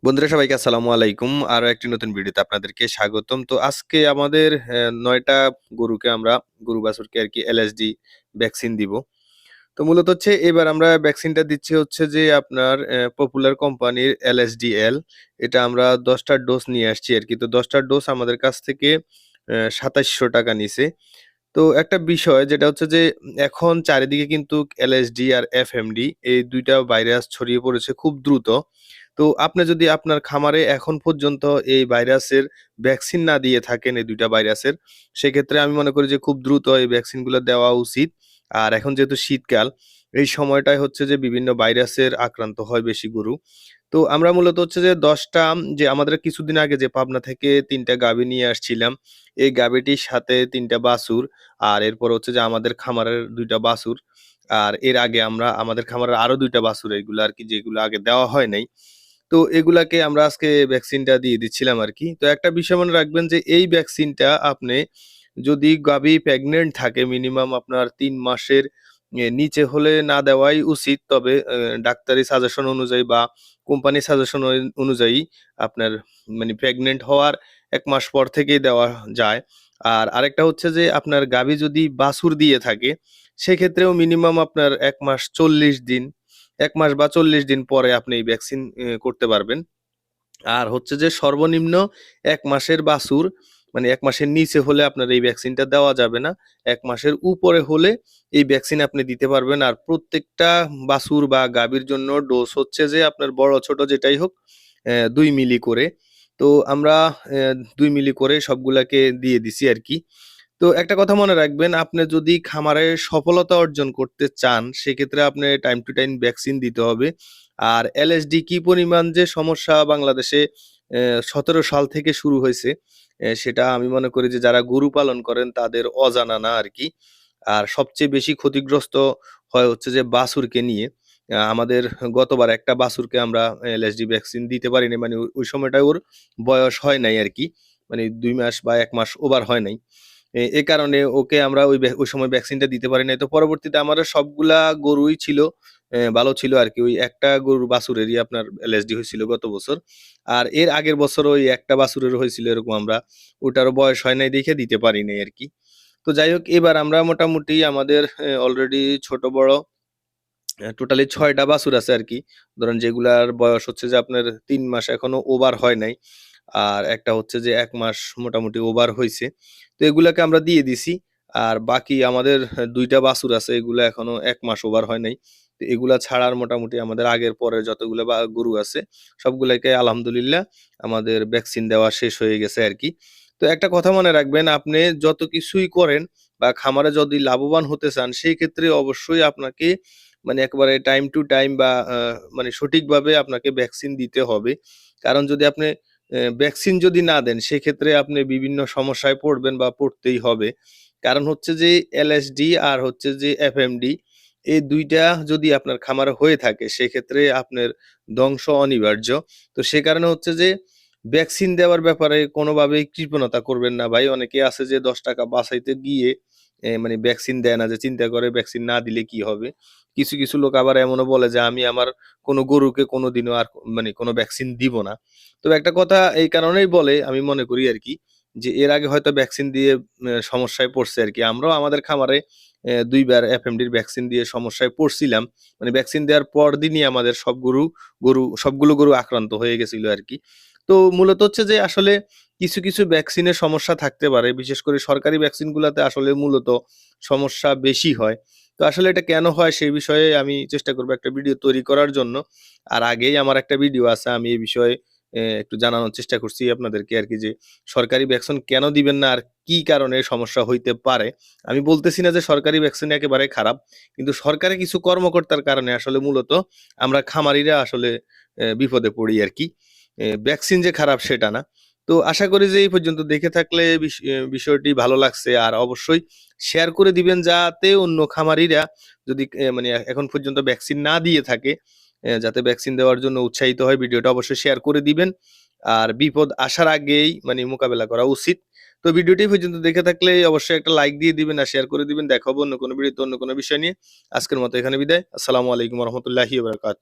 বন্ধুরা সবাইকে আসসালামু আলাইকুম। আরো একটি নতুন ভিডিওতে আপনাদেরকে স্বাগতম। তো আজকে আমাদের ৯ টা গরুকে আমরা গরু বাছুরকে আরকি এলএসডি ভ্যাকসিন দিব। তো মূলত হচ্ছে এবার আমরা ভ্যাকসিনটা দিচ্ছি হচ্ছে যে আপনার পপুলার কোম্পানির এলএসডিএল। এটা আমরা ১০ টা ডোজ নিয়ে আসছি আরকি। তো ১০ টা ডোজ আমাদের কাছ থেকে ৳২৭০০ নিছে। তো একটা বিষয় যেটা হচ্ছে যে এখন চারিদিকে কিন্তু এলএসডি আর এফএমডি এই ২ টা ভাইরাস ছড়িয়ে পড়েছে খুব দ্রুত। তো আপনি যদি আপনার খামারে এখন পর্যন্ত এই ভাইরাসের ভ্যাকসিন না দিয়ে থাকেন এই ২ টা ভাইরাসের, সেক্ষেত্রে আমি মনে করি যে খুব দ্রুত এই ভ্যাকসিনগুলো দেওয়া উচিত। আর এখন যেহেতু শীতকাল, এই সময়টায় হচ্ছে যে বিভিন্ন ভাইরাসের আক্রান্ত হয় বেশি গরু। তো আমরা মূলত হচ্ছে যে ১০ টা যে আমাদের কিছুদিন আগে যে পাবনা থেকে ৩ টা গাভী নিয়ে আসছিলাম, এই গাভীটির সাথে ৩ টা বাছুর, আর এরপর হচ্ছে যে আমাদের খামারের ২ টা বাছুর। আর এর আগে আমরা আমাদের খামারের আরো ২ টা বাছুর এগুলো আরকি যেগুলো আগে দেওয়া হয় নাই। তো এগুলাকে আমরা আজকে ভ্যাকসিনটা দিয়ে দিচ্ছিলাম আরকি। তো একটা বিষয় মনে রাখবেন যে এই ভ্যাকসিনটা আপনি যদি গাভী প্রেগন্যান্ট থাকে মিনিমাম আপনার ৩ মাসের নিচে হলে না দেওয়াই উচিত। তবে ডাক্তারি সাজেশন অনুযায়ী বা কোম্পানি সাজেশন অনুযায়ী আপনার মানে প্রেগন্যান্ট হওয়ার ১ মাস পর থেকেই দেওয়া যায়। আর আরেকটা হচ্ছে যে আপনার গাভী যদি বাছুর দিয়ে থাকে, সেক্ষেত্রেও মিনিমাম আপনার ১ মাস ৪০ দিন ১ মাস বা ৪০ দিন পরে আপনি এই ভ্যাকসিন করতে পারবেন। আর হচ্ছে যে সর্বনিম্ন ১ মাসের বাছুর মানে ১ মাসের নিচে হলে আপনার এই ভ্যাকসিনটা দেওয়া যাবে না। ১ মাসের উপরে হলে এই ভ্যাকসিন আপনি দিতে পারবেন। আর প্রত্যেকটা বাছুর বা গাভীর জন্য ডোজ হচ্ছে যে আপনার বড় ছোট যেটাই হোক ২ মিলি করে। তো আমরা ২ মিলি করে সবগুলাকে দিয়ে দিছি আরকি। তো একটা কথা মনে রাখবেন, আপনি যদি খামারে সফলতা অর্জন করতে চান, সেক্ষেত্রে আপনি টাইম টু টাইম ভ্যাকসিন দিতে হবে। আর এলএসডি কি পরিমাণ যে সমস্যা বাংলাদেশে ১৭ সাল থেকে শুরু হইছে, সেটা আমি মনে করি যে যারা গরু পালন করেন তাদের অজানা না আরকি। আর সবচেয়ে বেশি ক্ষতিগ্রস্ত হয় হচ্ছে যে বাছুরকে নিয়ে। আমাদের গতবার একটা বাছুরকে আমরা এলএসডি ভ্যাকসিন দিতে পারিনি। মানে ওই সময়টায় ওর বয়স হয় নাই আরকি। মানে ২ মাস বা ১ মাস ওভার হয় নাই। এ কারণে ওকে আমরা ওই সময় ভ্যাকসিনটা দিতে পারি নাই। তো পরবর্তীতে আমাদের সবগুলা গরুই ছিল ভালো ছিল আরকি। ওই একটা গরুর বাছুরেরই আপনার এলএসডি হইছিল গত বছর। আর এর আগের বছর ওই একটা বাছুরের হয়েছিল এরকম আমরা। ওটারও বয়স হয় নাই দেখে দিতে পারি নাই আরকি। তো যাই হোক এবার আমরা মোটামুটি আমাদের অলরেডি ছোট বড় টোটালি ৬ টা বাছুর আছে আরকি। ধরেন যেগুলার বয়স হচ্ছে যে আপনার ৩ মাস এখনো ওভার হয় নাই। আর একটা হচ্ছে যে ১ মাস মোটামুটি ওভার হইছে। তো এগুলাকে আমরা দিয়ে দিছি। আর বাকি আমাদের ২ টা বাছুর আছে এগুলা এখনো ১ মাস ওভার হয় নাই। তো এগুলা ছাড়া আর মোটামুটি আমাদের আগের পরের যতগুলা গরু আছে সবগুলাকে আলহামদুলিল্লাহ আমাদের ভ্যাকসিন দেওয়া শেষ হয়ে গেছে আরকি। তো একটা কথা মনে রাখবেন, আপনি যত কিছুই করেন বা খামারে যদি লাভবান হতে চান সেই ক্ষেত্রে অবশ্যই আপনাকে মানে একেবারে টাইম টু টাইম বা মানে সঠিকভাবে আপনাকে ভ্যাকসিন দিতে হবে। কারণ যদি আপনি ভ্যাকসিন যদি না দেন সেক্ষেত্রে আপনি বিভিন্ন সমস্যায় পড়বেন বা পড়তেই হবে। কারণ হচ্ছে যে এলএসডি আর হচ্ছে যে এফএমডি এই ২ টা যদি আপনার খামারে হয়ে থাকে সেক্ষেত্রে আপনার ধ্বংস অনিবার্য। তো সে কারণে হচ্ছে যে ভ্যাকসিন দেওয়ার ব্যাপারে কোনোভাবেই কৃপণতা করবেন না ভাই। অনেকে আছে যে ৳১০ বাঁচাইতে গিয়ে মানে ভ্যাকসিন দেয় না, যে চিন্তা করে ভ্যাকসিন না দিলে কি হবে? কিছু লোক আবার এমনও বলে যে আমি আমার কোনো গরুকে কোনোদিনও আর মানে কোনো ভ্যাকসিন দিব না। তবে একটা কথা এই কারণেই বলে আমি মনে করি আরকি যে এর আগে হয়তো ভ্যাকসিন দিয়ে সমস্যায় পড়ছে আরকি। আমরাও আমাদের খামারে ২ বার এফএমডির ভ্যাকসিন দিয়ে সমস্যায় পড়ছিলাম। মানে ভ্যাকসিন দেওয়ার পরদিনই আমাদের সবগুলো গরু আক্রান্ত হয়ে গেছিল আরকি। তো মূলত হচ্ছে যে আসলে কিছু ভ্যাকসিনের সমস্যা থাকতে পারে। বিশেষ করে সরকারি ভ্যাকসিনগুলাতে আসলে মূলত সমস্যা বেশি হয়। তো আসলে এটা কেন হয় সেই বিষয়ে আমি চেষ্টা করব একটা ভিডিও তৈরি করার জন্য। আর আগেই আমার একটা ভিডিও আছে। আমি এই বিষয়ে একটু জানানোর চেষ্টা করছি আপনাদেরকে আরকি যে সরকারি ভ্যাকসিন কেন দিবেন না আর কি কারণে সমস্যা হইতে পারে। আমি বলতেছি না যে সরকারি ভ্যাকসিন একেবারে খারাপ। কিন্তু সরকারি কিছু কর্মকর্তার কারণে আসলে মূলত আমরা খামারিরা আসলে বিপদে পড়ি আরকি। ভ্যাকসিন যে খারাপ সেটা না। তো আশা করি যে এই পর্যন্ত দেখে থাকলে বিষয়টি ভালো লাগছে। আর অবশ্যই শেয়ার করে দিবেন যাতে অন্য খামারিরা যদি মানে এখন পর্যন্ত ভ্যাকসিন না দিয়ে থাকে, যাতে ভ্যাকসিন দেওয়ার জন্য উৎসাহিত হয়। ভিডিওটা অবশ্যই শেয়ার করে দিবেন। আর বিপদ আসার আগেই মানে মোকাবেলা করা উচিত। তো ভিডিওটি এই পর্যন্ত দেখে থাকলে অবশ্যই একটা লাইক দিয়ে দিবেন আর শেয়ার করে দিবেন। দেখা হবে অন্য কোনো ভিডিওতে অন্য কোনো বিষয় নিয়ে। আজকের মতো এখানে বিদায়। আসসালামু আলাইকুম ওয়া রাহমাতুল্লাহি ওয়া বারাকাতুহু।